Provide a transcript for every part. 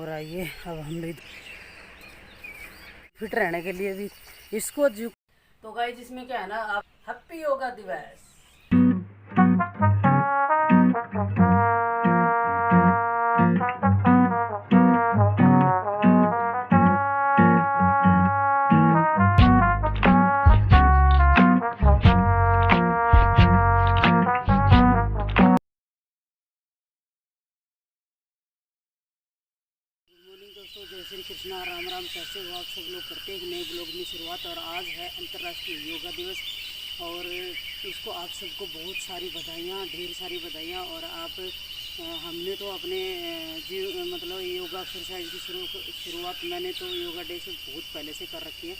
और आइए अब हम भी फिट रहने के लिए भी इसको तो गाइस जिसमें क्या है ना, आप हैप्पी योगा दिवस। दोस्तों जय श्री कृष्णा, राम राम। कैसे हो आप सब लोग? करते हैं एक नए ब्लॉग में शुरुआत। और आज है अंतर्राष्ट्रीय योगा दिवस और इसको आप सबको बहुत सारी बधाइयाँ, ढेर सारी बधाइयाँ। और आप हमने तो अपने मतलब योगा एक्सरसाइज की शुरुआत मैंने तो योगा डे से बहुत पहले से कर रखी है।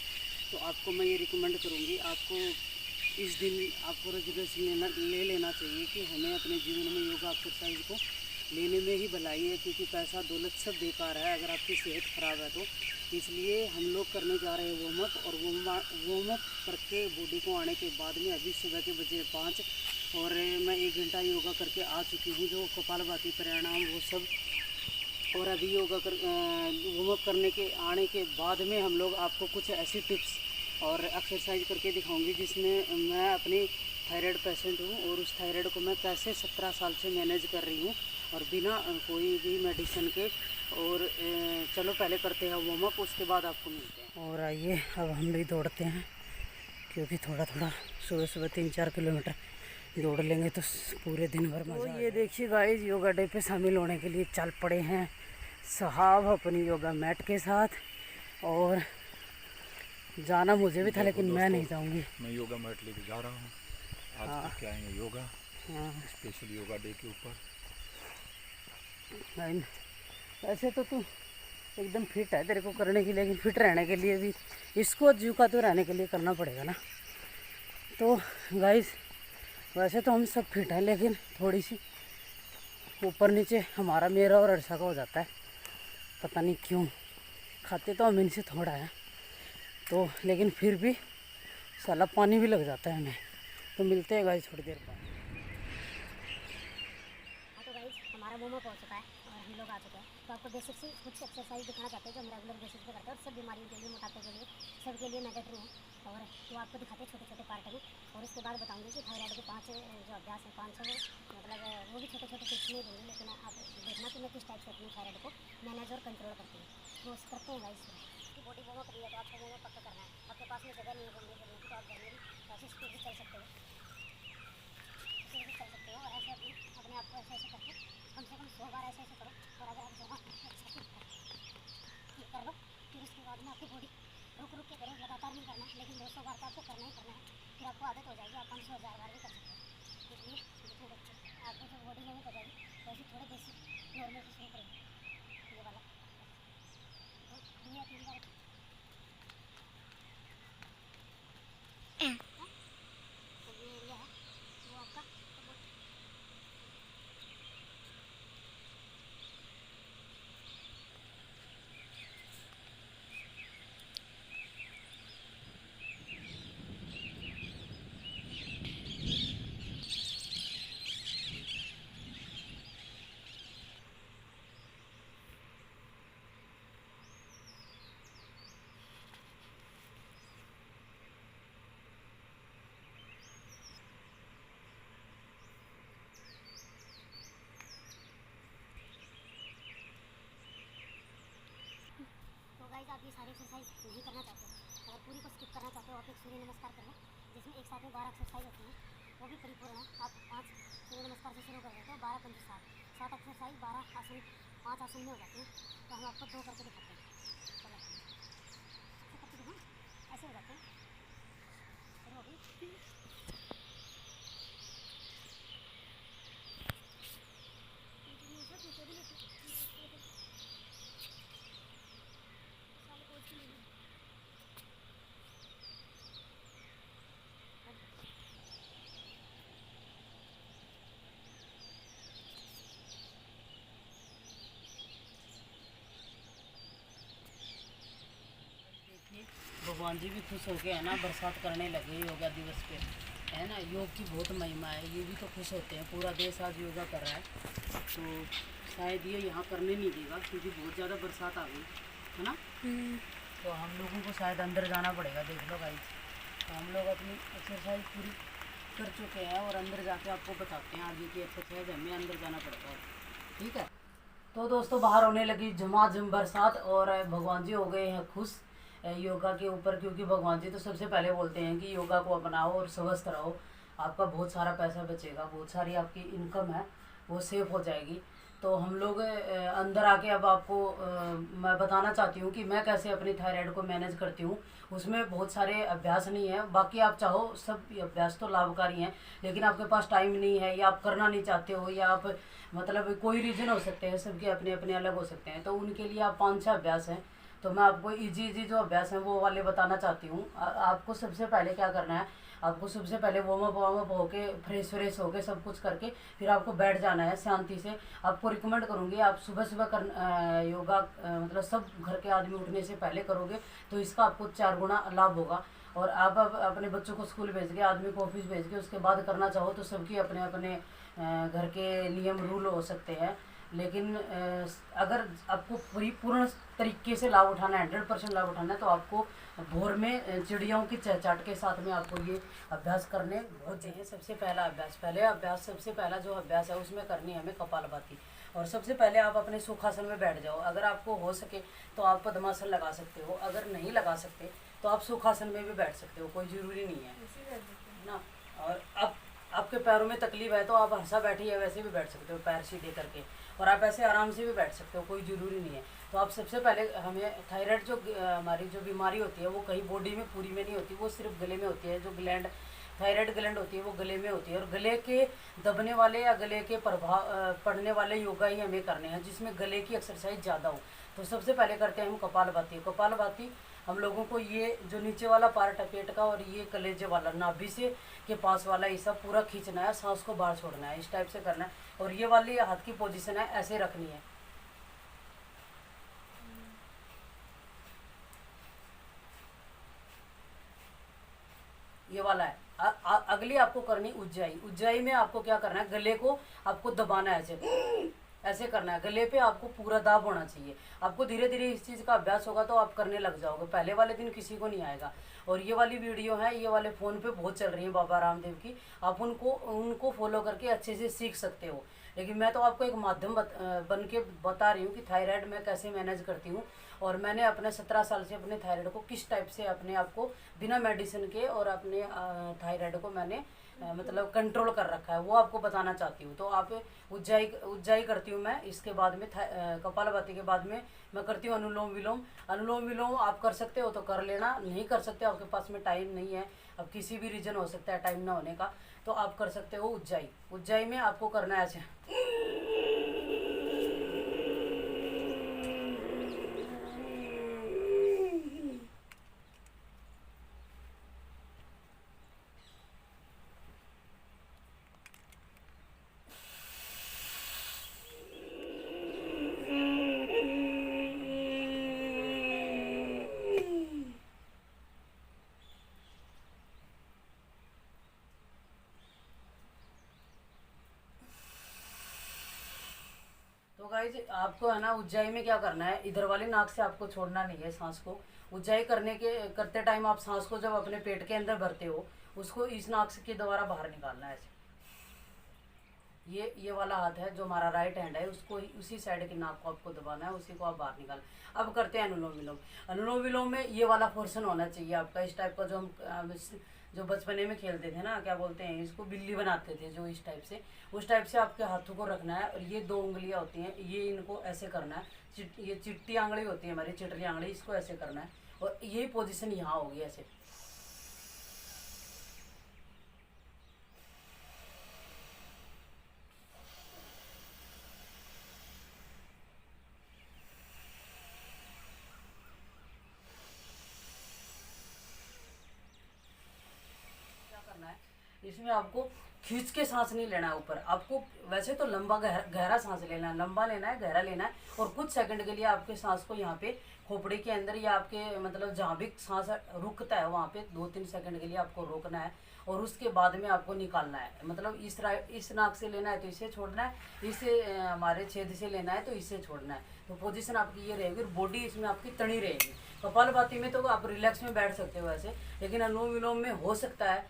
तो आपको मैं ये रिकमेंड करूँगी, आपको इस दिन आपको रेजुलेशन ले लेना चाहिए कि हमें अपने जीवन में योगा एक्सरसाइज को लेने में ही भलाई है, क्योंकि पैसा दौलत सब बेकार है अगर आपकी सेहत ख़राब है तो। इसलिए हम लोग करने जा रहे हैं वार्म अप। और वार्म अप करके बॉडी को आने के बाद में अभी सुबह के बजे 5 और मैं 1 घंटा योगा करके आ चुकी हूँ, जो कपालभाति प्राणायाम वो सब। और अभी योगा वार्म अप करने के आने के बाद में हम लोग आपको कुछ ऐसी टिप्स और एक्सरसाइज करके दिखाऊंगी जिसमें मैं अपनी थायराइड पेशेंट हूँ और उस थायराइड को मैं कैसे 17 साल से मैनेज कर रही हूँ और बिना कोई भी मेडिसिन के। और चलो पहले करते हैं वार्म अप, उसके बाद आपको मिलते हैं। और आइए अब हम भी दौड़ते हैं, क्योंकि थोड़ा थोड़ा सुबह सुबह 3-4 किलोमीटर दौड़ लेंगे तो पूरे दिन भर मजा। तो ये देखिए गाइस, योगा डे पे शामिल होने के लिए चल पड़े हैं साहब अपनी योगा मैट के साथ। और जाना मुझे भी था लेकिन मैं नहीं जाऊंगी। मैं योगा मैट लेके जा रहा हूँ आज। हाँ। क्या आएंगे योगा, हाँ, स्पेशल योगा डे के ऊपर। ऐसे तो तू एकदम फिट है, तेरे को करने के लिए, लेकिन फिट रहने के लिए भी इसको झुका तो रहने के लिए करना पड़ेगा ना। तो गाइस वैसे तो हम सब फिट हैं, लेकिन थोड़ी सी ऊपर नीचे हमारा, मेरा और अर्षा का हो जाता है, पता नहीं क्यों। खाते तो हम इनसे थोड़ा है तो, लेकिन फिर भी साला पानी भी लग जाता है हमें। तो मिलते हैं गाइस थोड़ी देर बाद। तो गाइस हमारा मोमो पहुंच चुका है और हम लोग आ चुके हैं। तो आपको बेसिक से कुछ एक्सरसाइज दिखाना चाहते हैं जो हम रेगुलर बेसिस पे करते हैं और सब बीमारियों के लिए, मोटापे के लिए, सब के लिए मैंडेटरी है। और वो आपको दिखाते हैं छोटे छोटे पार्ट में। और उसके बाद बताऊंगी कि थायराइड के 5 जो अभ्यास है, 5 मतलब वो भी छोटे छोटे टिप्स नहीं दूँगी, लेकिन आप देखना कि मैं किस टाइप से अपनी थायराइड को मैनेज और कंट्रोल करती हूँ। तो करते हैं गाइस। बॉडी वार्म अप है तो आपको वार्म अप पक्का करना है। आपके पास में जगह नहीं है घूमने फिरने की तो आप घर में भी ऐसे स्पीड से चल सकते हो, ऐसे भी चल सकते हो। और ऐसे अपने आप को ऐसे ऐसे करके कम से कम 100 बार ऐसे ऐसे करो। और अगर आप जगह कर लो फिर उसके बाद में आपकी बॉडी रुक रुक के करो, लगातार नहीं करना, लेकिन 200 बार तो आपको करना ही करना है। फिर आपको आदत हो जाएगी, आप 500-1000 बार भी कर सकते हो। इसलिए जितने बच्चे आपको जब बॉडी में हो जाएगी तो ऐसे थोड़े बेसिक नॉर्मल से शुरू करेंगे ये वाला। तो 2 या 3 बार तो ये एरिया है वो आपका गाइस। आप ये सारी एक्सरसाइज नहीं करना चाहते हो, अगर पूरी को स्किप करना चाहते हो, आप एक सूर्य नमस्कार कर लो, जिसमें एक साथ में 12 एक्सरसाइज होती हैं, वो भी परिपूर्ण है। आप 5 सूर्य नमस्कार से शुरू कर देते हो, 12 5 7 एक्सरसाइज, 12 आसन, 5 आसन में हो जाते हैं। तो हम आपको 2 करके दिखाते हैं। चलो ऐसे करके दिखाऊं, ऐसे हो जाते हैं। शुरू हो गई। भगवान जी भी खुश होके है ना बरसात करने लगे योगा दिवस पे, है ना। योग की बहुत महिमा है, ये भी तो खुश होते हैं। पूरा देश आज योगा कर रहा है। तो शायद ये यहाँ करने नहीं देगा क्योंकि बहुत ज़्यादा बरसात आ गई है ना। तो हम लोगों को शायद अंदर जाना पड़ेगा। देख लो गाइस, तो हम लोग अपनी एक्सरसाइज पूरी कर चुके हैं और अंदर जाके आपको बताते हैं आगे की एक्सरसाइज। हमें अंदर जाना पड़ेगा, ठीक है। तो दोस्तों बाहर होने लगी झमाझम बरसात और भगवान जी हो गए हैं खुश योगा के ऊपर, क्योंकि भगवान जी तो सबसे पहले बोलते हैं कि योगा को अपनाओ और स्वस्थ रहो, आपका बहुत सारा पैसा बचेगा, बहुत सारी आपकी इनकम है वो सेव हो जाएगी। तो हम लोग अंदर आके अब आपको मैं बताना चाहती हूँ कि मैं कैसे अपनी थायराइड को मैनेज करती हूँ। उसमें बहुत सारे अभ्यास नहीं है, बाकी आप चाहो सब अभ्यास तो लाभकारी हैं, लेकिन आपके पास टाइम नहीं है या आप करना नहीं चाहते हो या आप मतलब कोई रीज़न हो सकते हैं, सबके अपने अपने अलग हो सकते हैं। तो उनके लिए आप 5-6 अभ्यास हैं, तो मैं आपको इजी जो अभ्यास हैं वो वाले बताना चाहती हूँ। आपको सबसे पहले क्या करना है, आपको सबसे पहले वार्म अप होके फ्रेश होके सब कुछ करके फिर आपको बैठ जाना है शांति से। आपको रिकमेंड करूँगी आप सुबह सुबह योगा मतलब सब घर के आदमी उठने से पहले करोगे तो इसका आपको 4 गुना लाभ होगा। और आप अपने बच्चों को स्कूल भेज के, आदमी को ऑफिस भेज के उसके बाद करना चाहो तो सबकी अपने अपने घर के नियम रूल हो सकते हैं। लेकिन अगर आपको पूर्ण तरीके से लाभ उठाना है, 100% लाभ उठाना है, तो आपको भोर में चिड़ियों की चहचहाट के साथ में आपको ये अभ्यास करने बहुत चाहिए। सबसे पहला अभ्यास सबसे पहला जो अभ्यास है उसमें करनी है हमें कपालभाति। और सबसे पहले आप अपने सुखासन में बैठ जाओ। अगर आपको हो सके तो आप पद्मासन लगा सकते हो, अगर नहीं लगा सकते तो आप सुखासन में भी बैठ सकते हो, कोई ज़रूरी नहीं है ना। और अब आपके पैरों में तकलीफ है तो आप हंसा बैठी है वैसे भी बैठ सकते हो पैर सीधे करके, और आप ऐसे आराम से भी बैठ सकते हो, कोई ज़रूरी नहीं है। तो आप सबसे पहले हमें थायराइड जो हमारी जो बीमारी होती है वो कहीं बॉडी में पूरी में नहीं होती, वो सिर्फ गले में होती है। जो ग्लैंड थायराइड ग्लैंड होती है वो गले में होती है, और गले के दबने वाले या गले के प्रभाव पड़ने वाले योगा ही हमें करने हैं जिसमें गले की एक्सरसाइज ज़्यादा हो। तो सबसे पहले करते हैं हम कपालभाति। हम लोगों को ये जो नीचे वाला पार्ट है पेट का और ये कलेजे वाला नाभि से के पास वाला हिस्सा पूरा खींचना है, सांस को बाहर छोड़ना है, इस टाइप से करना है। और ये वाली हाथ की पोजीशन है ऐसे रखनी है, ये वाला है। अगली आपको करनी उज्जाई में आपको क्या करना है, गले को आपको दबाना है, ऐसे करना है। गले पे आपको पूरा दाब होना चाहिए। आपको धीरे धीरे इस चीज़ का अभ्यास होगा तो आप करने लग जाओगे, पहले वाले दिन किसी को नहीं आएगा। और ये वाली वीडियो है, ये वाले फ़ोन पे बहुत चल रही है बाबा रामदेव की, आप उनको फॉलो करके अच्छे से सीख सकते हो। लेकिन मैं तो आपको एक माध्यम बन के बता रही हूँ कि थायराइड मैं कैसे मैनेज करती हूँ, और मैंने अपने 17 साल से अपने थायराइड को किस टाइप से अपने आप को बिना मेडिसिन के और अपने थायराइड को मैंने मतलब कंट्रोल कर रखा है, वो आपको बताना चाहती हूँ। तो आप उज्जाई करती हूँ मैं, इसके बाद में कपालभाति के बाद में मैं करती हूँ अनुलोम विलोम आप कर सकते हो तो कर लेना, नहीं कर सकते आपके पास में टाइम नहीं है, अब किसी भी रीज़न हो सकता है टाइम ना होने का, तो आप कर सकते हो उज्जाई में आपको करना है ऐसे। तो गाइज आपको है ना उज्जाई में क्या करना है, इधर वाली नाक से आपको छोड़ना नहीं है सांस को। उज्जाई करते टाइम आप सांस को जब अपने पेट के अंदर भरते हो उसको इस नाक के द्वारा बाहर निकालना है ऐसे। ये वाला हाथ है जो हमारा राइट हैंड है, उसको उसी साइड की नाक को आपको दबाना है, उसी को आप बाहर निकाल। अब करते हैं अनुलोम विलोम में ये वाला पोर्शन होना चाहिए आपका, इस टाइप का जो हम जो बचपने में खेलते थे ना, क्या बोलते हैं इसको, बिल्ली बनाते थे जो, इस टाइप से, उस टाइप से आपके हाथों को रखना है। और ये 2 उंगलियां होती हैं, ये इनको ऐसे करना है, ये चिट्टी आंगली होती है हमारी, चिटरी आंगली, इसको ऐसे करना है। और यही पोजीशन यहाँ होगी ऐसे। इसमें आपको खींच के सांस नहीं लेना है ऊपर, आपको वैसे तो लंबा गहरा सांस लेना है, लंबा लेना है, गहरा लेना है। और कुछ सेकंड के लिए आपके सांस को यहाँ पे खोपड़ी के अंदर या आपके मतलब जहाँ भी सांस रुकता है वहाँ पे 2-3 सेकंड के लिए आपको रोकना है। और उसके बाद में आपको निकालना है। मतलब इस नाक से लेना है तो इसे छोड़ना है, इसे हमारे छेद से लेना है तो इसे छोड़ना है। तो पोजीशन आपकी ये रहेगी और बॉडी इसमें आपकी तनी रहेगी। कपालभाति में तो आप रिलैक्स में बैठ सकते हो ऐसे, लेकिन अनुलोम विलोम में हो सकता है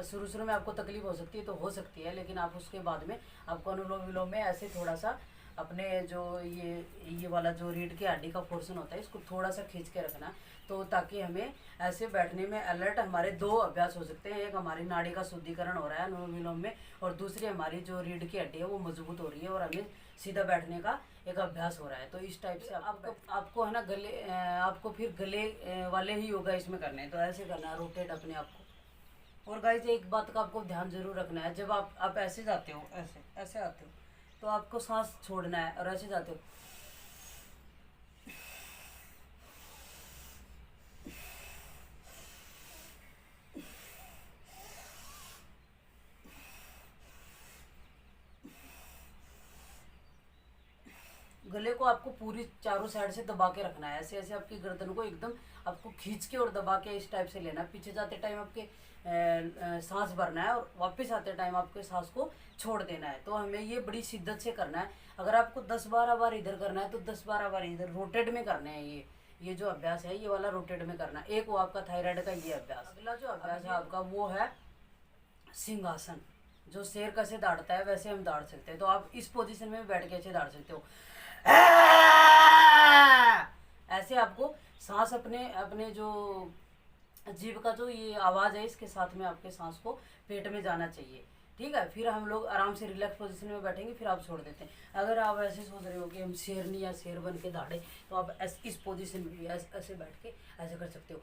शुरू में आपको तकलीफ हो सकती है, तो हो सकती है, लेकिन आप उसके बाद में आपको अनुलोम विलोम में ऐसे थोड़ा सा अपने जो ये वाला जो रीढ़ की हड्डी का पोर्शन होता है इसको थोड़ा सा खींच के रखना, तो ताकि हमें ऐसे बैठने में अलर्ट हमारे दो अभ्यास हो सकते हैं। एक हमारी नाड़ी का शुद्धिकरण हो रहा है अनुलोम विलोम में, और दूसरी हमारी जो रीढ़ की हड्डी है वो मजबूत हो रही है और हमें सीधा बैठने का एक अभ्यास हो रहा है। तो इस टाइप से आपको है ना गले आपको फिर गले वाले ही योगा इसमें करने हैं। तो ऐसे करना है, रोटेट अपने आप को। और गाइस एक बात का आपको ध्यान जरूर रखना है, जब आप ऐसे जाते हो, ऐसे आते हो, तो आपको सांस छोड़ना है, और ऐसे जाते हो गले को आपको पूरी चारों साइड से दबा के रखना है। ऐसे ऐसे आपकी गर्दन को एकदम आपको खींच के और दबा के इस टाइप से लेना है। पीछे जाते टाइम आपके सांस भरना है और वापस आते टाइम आपके सांस को छोड़ देना है। तो हमें ये बड़ी शिद्दत से करना है। अगर आपको 10-12 बार इधर करना है तो 10-12 बार इधर रोटेट में करना है। ये जो अभ्यास है ये वाला रोटेट में करना है। एक वो आपका थायराइड का ये अभ्यास। अगला जो अभ्यास है आपका वो है सिंहासन। जो शेर कैसे दौड़ता है वैसे हम दौड़ सकते हैं। तो आप इस पोजीशन में बैठ के ऐसे दौड़ सकते हो। ऐसे आपको सांस अपने जो जीभ का जो ये आवाज़ है इसके साथ में आपके सांस को पेट में जाना चाहिए। ठीक है, फिर हम लोग आराम से रिलैक्स पोजीशन में बैठेंगे, फिर आप छोड़ देते हैं। अगर आप ऐसे सोच रहे हो कि हम शेरनी या शेर बन के दौड़े, तो आप इस पोजीशन में भी ऐसे बैठ के ऐसे कर सकते हो।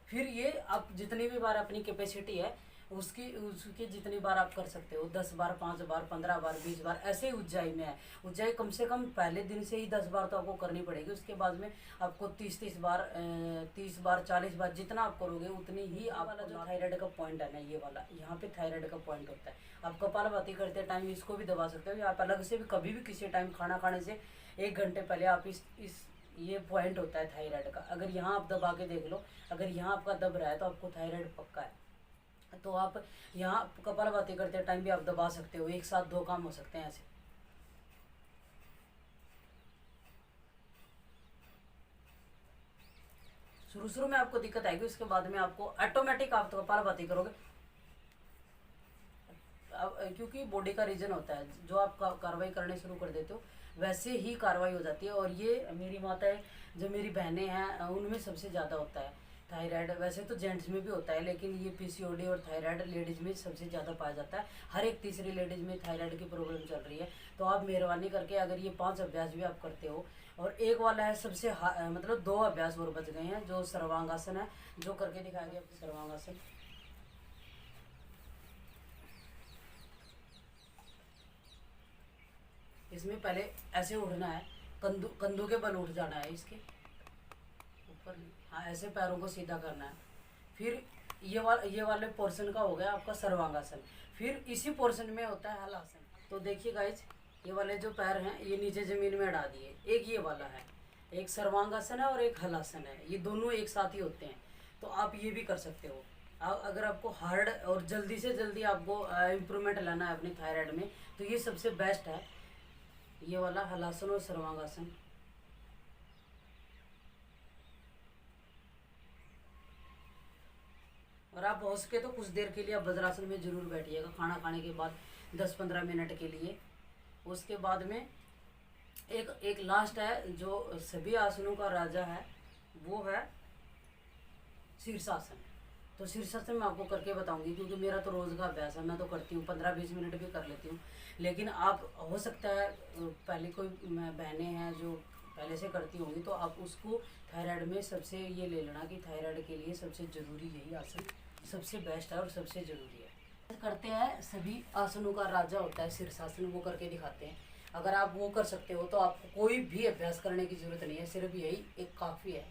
फिर ये आप जितनी भी बार अपनी कैपेसिटी है उसकी जितनी बार आप कर सकते हो, 10 बार, 5 बार, 15 बार, 20 बार, ऐसे ही ऊंचाई में है। ऊंचाई कम से कम पहले दिन से ही 10 बार तो आपको करनी पड़ेगी। उसके बाद में आपको 30 बार, 40 बार जितना आप करोगे उतनी ही आप वाला जो थायराइड का पॉइंट है ना, ये वाला यहाँ पे थायराइड का पॉइंट होता है। आप कपालभाति करते टाइम इसको भी दबा सकते हो। आप अलग से भी कभी भी किसी टाइम खाना खाने से 1 घंटे पहले आप ये पॉइंट होता है थायराइड का। अगर यहाँ आप दबा के देख लो, अगर यहाँ आपका दब रहा है तो आपको थायराइड पक्का है। तो आप यहाँ कपालभाति करते टाइम भी आप दबा सकते हो। एक साथ 2 काम हो सकते हैं ऐसे। शुरू में आपको दिक्कत आएगी, उसके बाद में आपको ऑटोमेटिक आप तो कपालभाति करोगे। क्योंकि बॉडी का रीजन होता है, जो आप कार्रवाई करने शुरू कर देते हो वैसे ही कार्रवाई हो जाती है। और ये मेरी माताएं, जो मेरी बहनें हैं, उनमें सबसे ज़्यादा होता है थायराइड। वैसे तो जेंट्स में भी होता है, लेकिन ये पीसीओडी और थायराइड लेडीज़ में सबसे ज़्यादा पाया जाता है। हर एक तीसरी लेडीज़ में थायराइड की प्रॉब्लम चल रही है। तो आप मेहरबानी करके अगर ये 5 अभ्यास भी आप करते हो, और एक वाला है सबसे मतलब 2 अभ्यास और बच गए हैं, जो सर्वांगासन है, जो करके दिखाया गया सर्वांगासन। इसमें पहले ऐसे उठना है, कंधों के बल उठ जाना है, इसके ऊपर नहीं, हाँ ऐसे पैरों को सीधा करना है। फिर ये वाले पोर्शन का हो गया आपका सर्वांगासन। फिर इसी पोर्शन में होता है हलासन। तो देखिए गाइज, ये वाले जो पैर हैं ये नीचे ज़मीन में अड़ा दिए। एक ये वाला है, एक सर्वांगासन है और एक हलासन है, ये दोनों एक साथ ही होते हैं। तो आप ये भी कर सकते हो। अगर आपको हार्ड और जल्दी से जल्दी आपको इम्प्रूवमेंट लाना है अपनी थायराइड में, तो ये सबसे बेस्ट है, ये वाला हलासन और सर्वांगासन। और आप हो सके तो कुछ देर के लिए आप वज्रासन में जरूर बैठिएगा, खाना खाने के बाद 10-15 मिनट के लिए। उसके बाद में एक लास्ट है जो सभी आसनों का राजा है, वो है शीर्षासन। तो शीर्षासन मैं आपको करके बताऊंगी, क्योंकि मेरा तो रोज़ का अभ्यास है, मैं तो करती हूँ, 15-20 मिनट भी कर लेती हूँ। लेकिन आप हो सकता है पहले कोई बहनें हैं जो पहले से करती होंगी, तो आप उसको थायराइड में सबसे ये ले लेना कि थायराइड के लिए सबसे ज़रूरी यही आसन सबसे बेस्ट है और सबसे ज़रूरी है। करते हैं सभी आसनों का राजा होता है शीर्षासन, वो करके दिखाते हैं। अगर आप वो कर सकते हो तो आपको कोई भी अभ्यास करने की ज़रूरत नहीं है, सिर्फ यही एक काफ़ी है।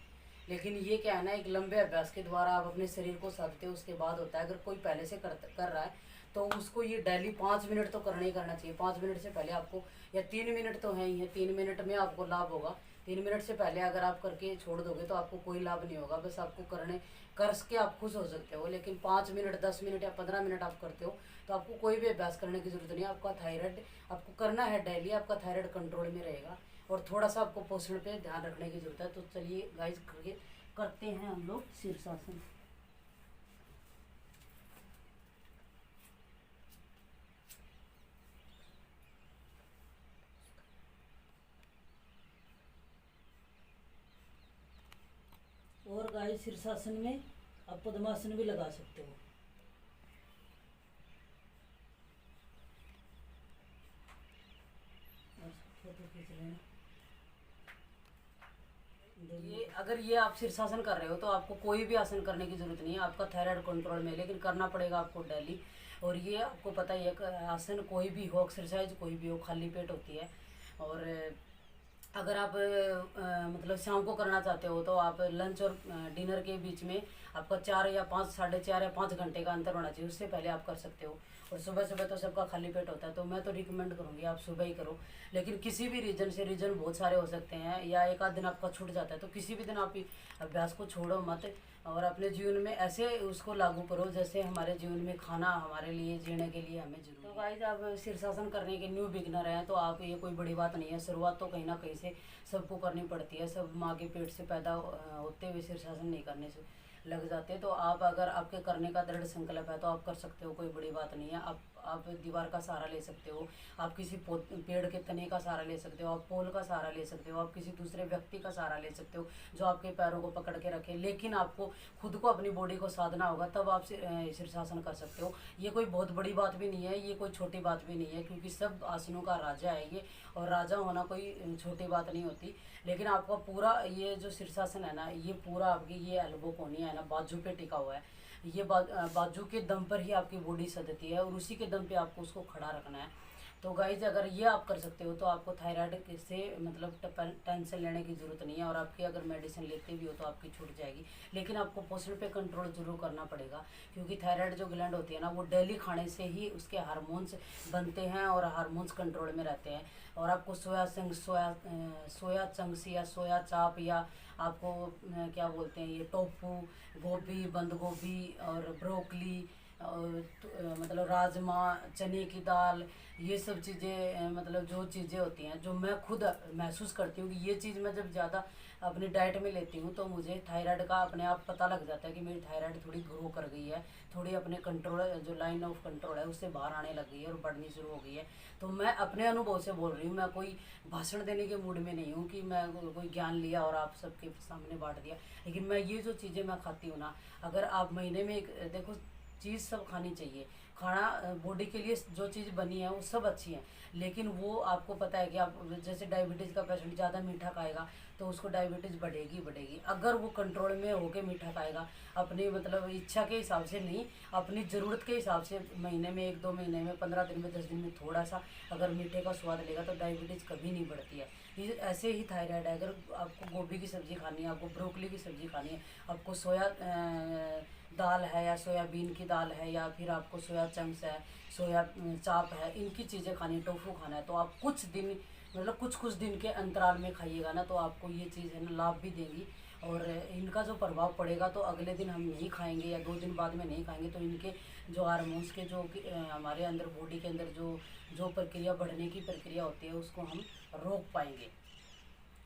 लेकिन ये क्या है ना, एक लंबे अभ्यास के द्वारा आप अपने शरीर को साधते हो, उसके बाद होता है। अगर कोई पहले से कर रहा है तो उसको ये डेली 5 मिनट तो करना ही करना चाहिए। 5 मिनट से पहले आपको, या 3 मिनट तो है ही है, 3 मिनट में आपको लाभ होगा। 3 मिनट से पहले अगर आप करके छोड़ दोगे तो आपको कोई लाभ नहीं होगा। बस आपको कर के आप खुश हो सकते हो, लेकिन 5 मिनट 10 मिनट या 15 मिनट आप करते हो तो आपको कोई भी अभ्यास करने की जरूरत नहीं है। आपका थायराइड आपको करना है डेली, आपका थायराइड कंट्रोल में रहेगा। और थोड़ा सा आपको पोषण पे ध्यान रखने की जरूरत है। तो चलिए गाइस करते हैं हम लोग शीर्षासन। और गाइस शीर्षासन में आप पद्मासन भी लगा सकते हो। फोटो खींच लेना। ये अगर ये आप शीर्षासन कर रहे हो तो आपको कोई भी आसन करने की जरूरत नहीं है। आपका थायराइड कंट्रोल में, लेकिन करना पड़ेगा आपको डेली। और ये आपको पता ही है, आसन कोई भी हो, एक्सरसाइज कोई भी हो, खाली पेट होती है। और अगर आप मतलब शाम को करना चाहते हो तो आप लंच और डिनर के बीच में आपका 4 या 5, 4.5 या 5 घंटे का अंतर होना चाहिए। उससे पहले आप कर सकते हो। और सुबह सुबह तो सबका खाली पेट होता है, तो मैं तो रिकमेंड करूँगी आप सुबह ही करो। लेकिन किसी भी रीज़न बहुत सारे हो सकते हैं, या एक आध दिन आपका छूट जाता है, तो किसी भी दिन आप अभ्यास को छोड़ो मत। और अपने जीवन में ऐसे उसको लागू करो जैसे हमारे जीवन में खाना हमारे लिए जीने के लिए हमें जरूरी। तो गाइस आप शीर्षासन करने के न्यू बिगनर हैं तो आप, ये कोई बड़ी बात नहीं है। शुरुआत तो कहीं ना कहीं से सबको करनी पड़ती है। सब माँ के पेट से पैदा होते हुए शीर्षासन नहीं करने से लग जाते। तो आप, अगर आपके करने का दृढ़ संकल्प है तो आप कर सकते हो, कोई बड़ी बात नहीं है। आप दीवार का सहारा ले सकते हो, आप किसी पेड़ के तने का सहारा ले सकते हो, आप पोल का सहारा ले सकते हो, आप किसी दूसरे व्यक्ति का सहारा ले सकते हो जो आपके पैरों को पकड़ के रखे। लेकिन आपको खुद को, अपनी बॉडी को साधना होगा, तब आप शीर्षासन कर सकते हो। ये कोई बहुत बड़ी बात भी नहीं है, ये कोई छोटी बात भी नहीं है, क्योंकि सब आसनों का राजा है ये। और राजा होना कोई छोटी बात नहीं होती। लेकिन आपका पूरा ये जो शीर्षासन है ना, ये पूरा आपकी ये एल्बो कोनी है ना, बाजू पे टिका हुआ है। ये बाजू के दम पर ही आपकी बॉडी सदती है, और उसी के दम पे आपको उसको खड़ा रखना है। तो गाइज अगर ये आप कर सकते हो तो आपको थायराइड से मतलब टेंशन लेने की ज़रूरत नहीं है। और आपकी अगर मेडिसिन लेते भी हो तो आपकी छूट जाएगी। लेकिन आपको पोषण पे कंट्रोल जरूर करना पड़ेगा, क्योंकि थायराइड जो ग्लैंड होती है ना, वो डेली खाने से ही उसके हार्मोन्स बनते हैं और हार्मोन्स कंट्रोल में रहते हैं। और आपको सोया चंक्स या सोया चाप, या आपको क्या बोलते हैं, ये टोफू, गोभी, बंद गोभी और ब्रोकली, और मतलब राजमा, चने की दाल, ये सब चीज़ें, मतलब जो चीज़ें होती हैं, जो मैं खुद महसूस करती हूँ कि ये चीज़ मैं जब ज़्यादा अपनी डाइट में लेती हूँ तो मुझे थायराइड का अपने आप पता लग जाता है कि मेरी थायराइड थोड़ी ग्रो कर गई है, थोड़ी अपने कंट्रोल, जो लाइन ऑफ कंट्रोल है उससे बाहर आने लग गई है और बढ़नी शुरू हो गई है। तो मैं अपने अनुभव से बोल रही हूँ, मैं कोई भाषण देने के मूड में नहीं हूँ कि मैं कोई ज्ञान लिया और आप सबके सामने बांट दिया। लेकिन मैं ये जो चीज़ें मैं खाती हूँ ना, अगर आप महीने में देखो, चीज़ सब खानी चाहिए। खाना बॉडी के लिए जो चीज़ बनी है वो सब अच्छी है, लेकिन वो आपको पता है कि आप जैसे डायबिटीज़ का पेशेंट ज़्यादा मीठा खाएगा तो उसको डायबिटीज़ बढ़ेगी। अगर वो कंट्रोल में होके मीठा खाएगा, अपनी मतलब इच्छा के हिसाब से नहीं, अपनी ज़रूरत के हिसाब से, महीने में 1-2 महीने में, 15 दिन में, 10 दिन में थोड़ा सा अगर मीठे का स्वाद लेगा तो डायबिटीज़ कभी नहीं बढ़ती है। ये ऐसे ही थायराइड है। अगर आपको गोभी की सब्ज़ी खानी है, आपको ब्रोकली की सब्ज़ी खानी है, आपको सोया दाल है या सोयाबीन की दाल है, या फिर आपको सोया चंक्स है, सोया चाप है, इनकी चीज़ें खानी, टोफू खाना है, तो आप कुछ दिन, मतलब कुछ दिन के अंतराल में खाइएगा ना, तो आपको ये चीज़ है ना लाभ भी देंगी। और इनका जो प्रभाव पड़ेगा तो अगले दिन हम नहीं खाएंगे या 2 दिन बाद में नहीं खाएंगे, तो इनके जो हार्मोन्स के जो हमारे अंदर, बॉडी के अंदर जो प्रक्रिया, बढ़ने की प्रक्रिया होती है, उसको हम रोक पाएंगे।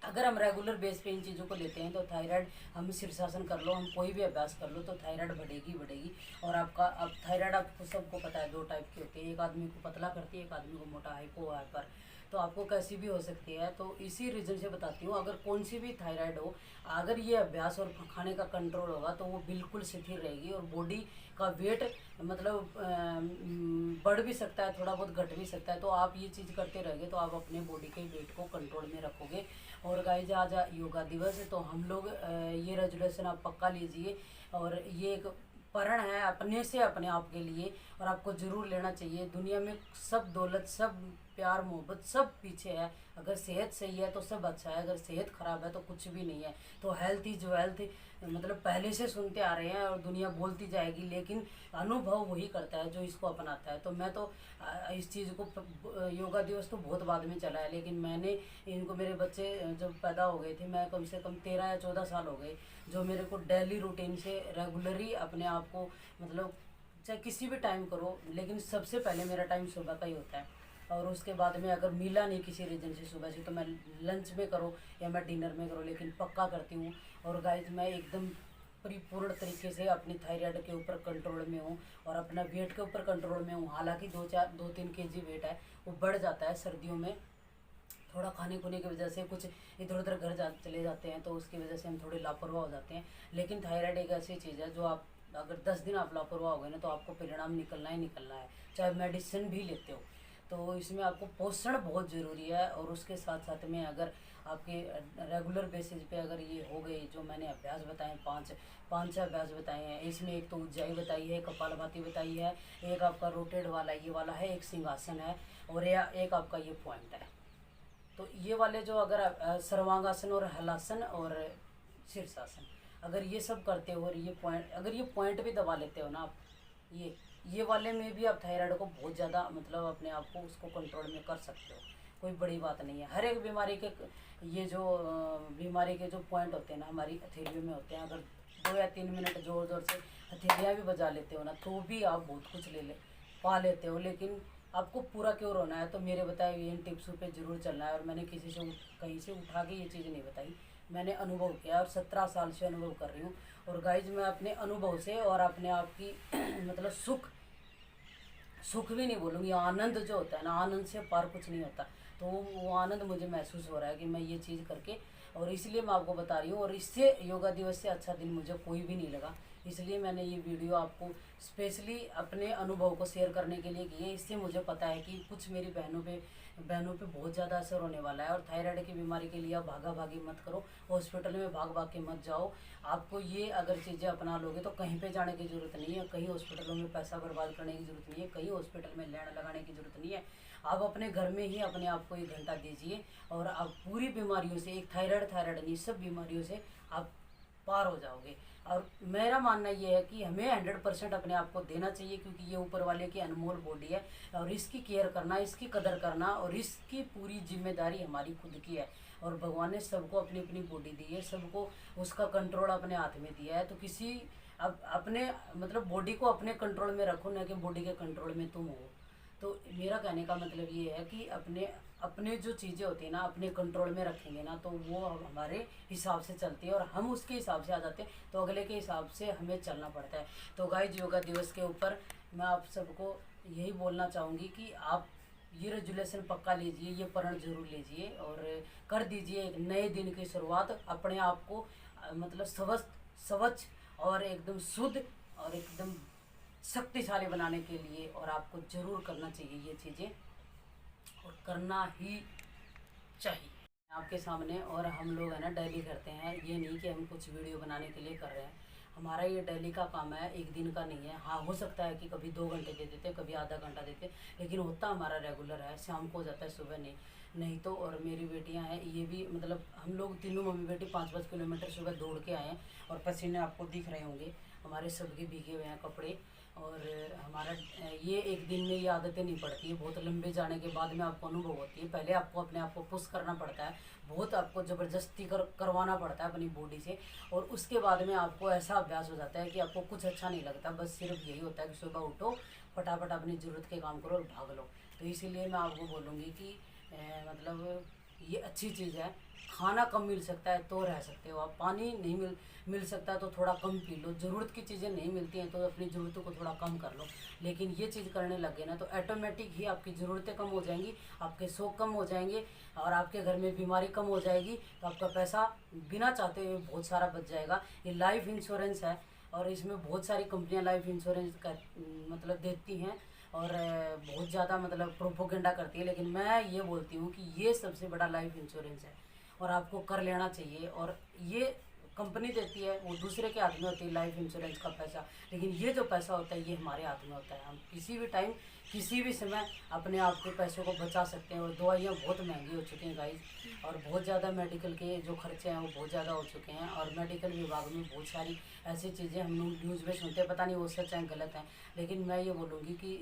अगर हम रेगुलर बेस पे इन चीज़ों को लेते हैं तो थायराइड, हम शीर्षासन कर लो, हम कोई भी अभ्यास कर लो, तो थायराइड बढ़ेगी। और आपका, अब थायराइड आपको सबको पता है 2 टाइप की होती है, एक आदमी को पतला करती है, एक आदमी को मोटा, हाइपो, हाइपर। तो आपको कैसी भी हो सकती है। तो इसी रीज़न से बताती हूँ, अगर कौन सी भी थायराइड हो, अगर ये अभ्यास और खाने का कंट्रोल होगा तो वो बिल्कुल स्थिर रहेगी। और बॉडी का वेट मतलब बढ़ भी सकता है, थोड़ा बहुत घट भी सकता है। तो आप ये चीज़ करते रहोगे तो आप अपने बॉडी के वेट को कंट्रोल में रखोगे। और गाइस आज योगा दिवस है, तो हम लोग ये रेजोल्यूशन आप पक्का लीजिए। और ये एक प्रण है अपने से अपने आप के लिए, और आपको ज़रूर लेना चाहिए। दुनिया में सब दौलत, सब प्यार मोहब्बत सब पीछे है। अगर सेहत सही है तो सब अच्छा है, अगर सेहत ख़राब है तो कुछ भी नहीं है। तो हेल्थ इज वेल्थ मतलब पहले से सुनते आ रहे हैं और दुनिया बोलती जाएगी, लेकिन अनुभव वही करता है जो इसको अपनाता है। तो मैं तो इस चीज़ को योगा दिवस तो बहुत बाद में चला है, लेकिन मैंने इनको, मेरे बच्चे जब पैदा हो गए थे, मैं कम से कम 13 या 14 साल हो गए जो मेरे को डेली रूटीन से रेगुलरली अपने आप को मतलब चाहे किसी भी टाइम करो, लेकिन सबसे पहले मेरा टाइम सुबह का ही होता है। और उसके बाद में अगर मिला नहीं किसी रीज़न से सुबह से, तो मैं लंच में करूँ या मैं डिनर में करूँ, लेकिन पक्का करती हूँ। और गाइस मैं एकदम परिपूर्ण तरीके से अपनी थायराइड के ऊपर कंट्रोल में हूँ और अपना वेट के ऊपर कंट्रोल में हूँ। हालांकि 2-3 केजी वेट है, वो बढ़ जाता है सर्दियों में, थोड़ा खाने खुने की वजह से कुछ इधर उधर चले जाते हैं, तो उसकी वजह से हम थोड़े लापरवाह हो जाते हैं। लेकिन थायराइड एक ऐसी चीज़ है जो आप अगर 10 दिन आप लापरवाह हो गए ना, तो आपको परिणाम निकलना ही निकलना है, चाहे मेडिसिन भी लेते हो। तो इसमें आपको पोषण बहुत ज़रूरी है। और उसके साथ साथ में अगर आपके रेगुलर बेसिस पे अगर ये हो गई जो मैंने अभ्यास बताए, पाँच छः अभ्यास बताए हैं, इसमें एक तो उज्जाई बताई है, कपालभाति बताई है, एक आपका रोटेड वाला ये वाला है, एक सिंहासन है, और एक आपका ये पॉइंट है। तो ये वाले जो अगर सर्वांगासन और हलासन और शीर्षासन अगर ये सब करते हो और ये पॉइंट, अगर ये पॉइंट भी दबा लेते हो ना आप, ये वाले में भी आप थायराइड को बहुत ज़्यादा मतलब अपने आप को उसको कंट्रोल में कर सकते हो। कोई बड़ी बात नहीं है। हर एक बीमारी के ये जो बीमारी के जो पॉइंट होते हैं ना हमारी हथेलियों में होते हैं, अगर 2 या 3 मिनट ज़ोर ज़ोर से हथेलियाँ भी बजा लेते हो ना, तो भी आप बहुत कुछ पा लेते हो। लेकिन आपको पूरा क्योर होना है तो मेरे बताए हुए इन टिप्सों पे ज़रूर चलना है। और मैंने किसी से कहीं से उठा के ये चीज़ नहीं बताई, मैंने अनुभव किया और 17 साल से अनुभव कर रही हूँ। और गाइज मैं अपने अनुभव से और अपने आप की मतलब सुख भी नहीं बोलूँगी, आनंद जो होता है ना, आनंद से पार कुछ नहीं होता। तो वो आनंद मुझे महसूस हो रहा है कि मैं ये चीज़ करके, और इसलिए मैं आपको बता रही हूँ। और इससे योगा दिवस से अच्छा दिन मुझे कोई भी नहीं लगा, इसलिए मैंने ये वीडियो आपको स्पेशली अपने अनुभव को शेयर करने के लिए की है। इससे मुझे पता है कि कुछ मेरी बहनों पे बहुत ज़्यादा असर होने वाला है। और थायराइड की बीमारी के लिए आप भागा भागी मत करो, हॉस्पिटल में भाग भाग के मत जाओ। आपको ये अगर चीज़ें अपना लोगे तो कहीं पे जाने की ज़रूरत नहीं है, कहीं हॉस्पिटलों में पैसा बर्बाद करने की ज़रूरत नहीं है, कहीं हॉस्पिटल में लाइन लगाने की ज़रूरत नहीं है। आप अपने घर में ही अपने आप को 1 घंटा दीजिए और आप पूरी बीमारियों से, एक थायराइड नहीं, सब बीमारियों से आप पार हो जाओगे। और मेरा मानना ये है कि हमें 100% अपने आप को देना चाहिए, क्योंकि ये ऊपर वाले की अनमोल बॉडी है और इसकी केयर करना, इसकी कदर करना और इसकी पूरी जिम्मेदारी हमारी खुद की है। और भगवान ने सबको अपनी अपनी बॉडी दी है, सबको उसका कंट्रोल अपने हाथ में दिया है। तो किसी अब अपने मतलब बॉडी को अपने कंट्रोल में रखो, ना कि बॉडी के कंट्रोल में तुम हो। तो मेरा कहने का मतलब ये है कि अपने जो चीज़ें होती हैं ना, अपने कंट्रोल में रखेंगे ना, तो वो हमारे हिसाब से चलती है और हम उसके हिसाब से आ जाते हैं, तो अगले के हिसाब से हमें चलना पड़ता है। तो गाइस योगा दिवस के ऊपर मैं आप सबको यही बोलना चाहूँगी कि आप ये रेजुलेशन पक्का लीजिए, ये प्रण जरूर लीजिए और कर दीजिए एक नए दिन की शुरुआत अपने आप को मतलब स्वच्छ और एकदम शुद्ध और एकदम शक्तिशाली बनाने के लिए। और आपको ज़रूर करना चाहिए ये चीज़ें, और करना ही चाहिए आपके सामने। और हम लोग है ना डेली करते हैं, ये नहीं कि हम कुछ वीडियो बनाने के लिए कर रहे हैं, हमारा ये डेली का काम है, एक दिन का नहीं है। हाँ हो सकता है कि कभी 2 घंटे दे देते, कभी आधा घंटा देते, लेकिन होता हमारा रेगुलर है, शाम को हो जाता है, सुबह नहीं तो। और मेरी बेटियां हैं, ये भी मतलब हम लोग तीनों मम्मी बेटी 5-5 किलोमीटर सुबह दौड़ के आए हैं और पसीने आपको दिख रहे होंगे, हमारे सबके भीगे हुए हैं कपड़े। और हमारा ये एक दिन में ये आदतें नहीं पड़ती है, बहुत लंबे जाने के बाद में आपको अनुभव होती है। पहले आपको अपने आप को पुश करना पड़ता है, बहुत आपको ज़बरदस्ती करवाना पड़ता है अपनी बॉडी से, और उसके बाद में आपको ऐसा अभ्यास हो जाता है कि आपको कुछ अच्छा नहीं लगता, बस सिर्फ यही होता है कि सुबह उठो, फटाफट अपनी ज़रूरत के काम करो और भाग लो। तो इसीलिए मैं आपको बोलूँगी कि मतलब ये अच्छी चीज़ है। खाना कम मिल सकता है तो रह सकते हो आप, पानी नहीं मिल सकता तो थोड़ा कम पी लो, ज़रूरत की चीज़ें नहीं मिलती हैं तो अपनी ज़रूरतों को थोड़ा कम कर लो। लेकिन ये चीज़ करने लगे ना तो ऑटोमेटिक ही आपकी ज़रूरतें कम हो जाएंगी, आपके शौक कम हो जाएंगे और आपके घर में बीमारी कम हो जाएगी। तो आपका पैसा बिना चाहते हुए बहुत सारा बच जाएगा। ये लाइफ इंश्योरेंस है और इसमें बहुत सारी कंपनियाँ लाइफ इंश्योरेंस का मतलब देती हैं और बहुत ज़्यादा मतलब प्रोपोगेंडा करती है, लेकिन मैं ये बोलती हूँ कि ये सबसे बड़ा लाइफ इंश्योरेंस है और आपको कर लेना चाहिए। और ये कंपनी देती है वो दूसरे के हाथ में होती है, लाइफ इंश्योरेंस का पैसा। लेकिन ये जो पैसा होता है ये हमारे हाथ में होता है। हम किसी भी टाइम किसी भी समय अपने आप के पैसों को बचा सकते हैं। और दवाइयाँ बहुत महंगी हो चुकी हैं गाइस, और बहुत ज़्यादा मेडिकल के जो खर्चे हैं वो बहुत ज़्यादा हो चुके हैं। और मेडिकल विभाग में बहुत सारी ऐसी चीज़ें हम लोग न्यूज़ में सुनते हैं, पता नहीं वो सच है गलत है, लेकिन मैं ये बोलूँगी कि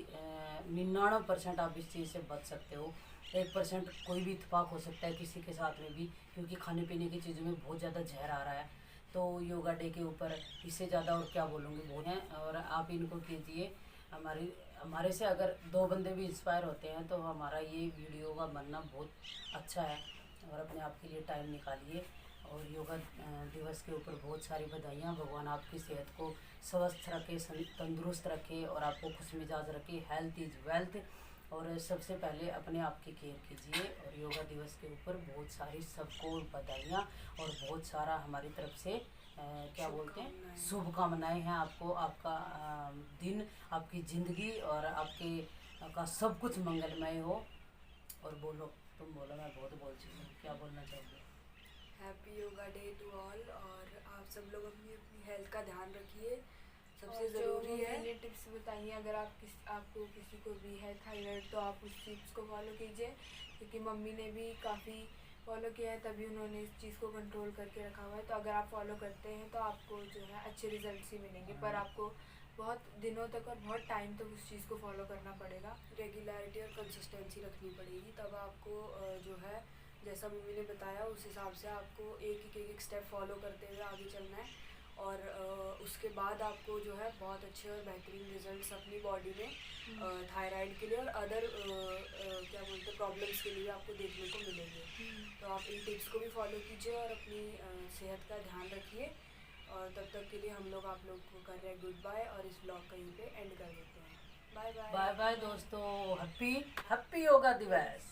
99% आप इस चीज़ से बच सकते हो। 1% कोई भी इत्तेफाक हो सकता है किसी के साथ में भी, क्योंकि खाने पीने की चीज़ों में बहुत ज़्यादा जहर आ रहा है। तो योगा डे के ऊपर इससे ज़्यादा और क्या बोलूँगी, वो हैं। और आप इनको कीजिए। हमारे से अगर 2 बंदे भी इंस्पायर होते हैं तो हमारा ये वीडियो का बनना बहुत अच्छा है। और अपने आप के लिए टाइम निकालिए। और योगा दिवस के ऊपर बहुत सारी बधाइयाँ। भगवान आपकी सेहत को स्वस्थ रखे, तंदुरुस्त रखे और आपको खुश मिजाज रखे। Health is wealth. और सबसे पहले अपने आप की केयर कीजिए। और योगा दिवस के ऊपर बहुत सारी सबको बधाइयाँ और बहुत सारा हमारी तरफ से क्या बोलते हैं, शुभकामनाएं हैं आपको। आपका दिन, आपकी ज़िंदगी और आपके का सब कुछ मंगलमय हो। और बोलो, तुम बोलो, मैं बहुत बोल चुकी हूँ, क्या बोलना चाहोगे? Happy yoga day to all. और आप सब लोग अपनी अपनी हेल्थ का ध्यान रखिए, सबसे ज़रूरी है। मैंने टिप्स बताइए, अगर आपको किसी को भी है थायराइड तो आप उस टिप्स को फॉलो कीजिए, क्योंकि मम्मी ने भी काफ़ी फॉलो किया है, तभी उन्होंने इस चीज़ को कंट्रोल करके रखा हुआ है। तो अगर आप फॉलो करते हैं तो आपको जो है अच्छे रिजल्ट्स ही मिलेंगे, पर आपको बहुत दिनों तक और बहुत टाइम तक उस चीज़ को फॉलो करना पड़ेगा। रेगुलरिटी और कंसिस्टेंसी रखनी पड़ेगी, तब आपको जो है जैसा मम्मी ने बताया उस हिसाब से आपको एक स्टेप फॉलो करते हुए आगे चलना है। और उसके बाद आपको जो है बहुत अच्छे और बेहतरीन रिजल्ट्स अपनी बॉडी में थायराइड के लिए और अदर क्या बोलते हैं प्रॉब्लम्स के लिए आपको देखने को मिलेंगे। तो आप इन टिप्स को भी फॉलो कीजिए और अपनी सेहत का ध्यान रखिए। और तब तक के लिए हम लोग आप लोग को कर रहे हैं गुड बाय, और इस ब्लॉग का यहीं पे एंड कर देते हैं। Bye bye. बाय बाय दोस्तों, हैप्पी योगा दिवस।